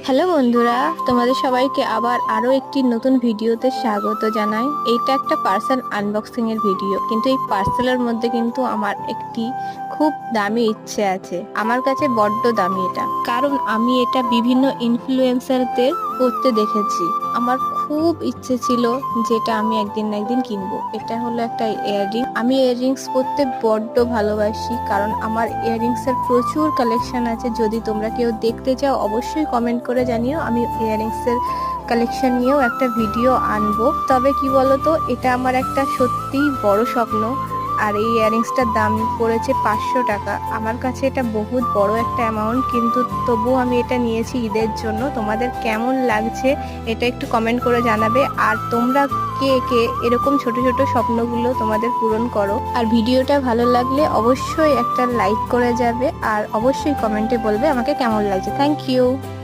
Hello বন্ধুরা, তোমাদের সবাইকে আবার আরো একটি নতুন ভিডিওতে স্বাগত জানাই। এইটা একটা পার্সেল আনবক্সিং এর ভিডিও, কিন্তু এই পার্সেলের মধ্যে কিন্তু আমার একটি খুব দামি ইচ্ছে আছে। আমার কাছে বড্ড দামি এটা, কারণ আমি এটা বিভিন্ন ইনফ্লুয়েন্সারদের পরতে দেখেছি। আমার খুব ইচ্ছে ছিল যেটা আমি একদিন না একদিন কিনবো। এটা হলো একটা ইয়াররিং। আমি ইয়াররিংস পরতে বড্ড ভালোবাসি, কারণ আমার ইয়াররিংস এর প্রচুর কালেকশন আছে। যদি তোমরা কেউ দেখতে চাও অবশ্যই কমেন্ট করে জানিও, আমি ইয়াররিংস এর কালেকশন নিয়েও একটা ভিডিও আনবো। তবে কি বলতো, এটা আমার একটা সত্যিই বড় স্বপ্ন। আর এই ইয়াররিংসটার দাম পড়েছে 500 টাকা। আমার কাছে এটা বহুত বড় একটা অ্যামাউন্ট, কিন্তু তবুও আমি এটা নিয়েছি ঈদের জন্য। তোমাদের কেমন লাগছে এটা একটু কমেন্ট করে জানাবে। আর তোমরা কে কে এরকম ছোট ছোট স্বপ্নগুলো তোমাদের পূরণ করো। আর ভিডিওটা ভালো লাগলে অবশ্যই একটা লাইক করে যাবে, আর অবশ্যই কমেন্টে বলবে আমাকে কেমন লাগছে। Thank you.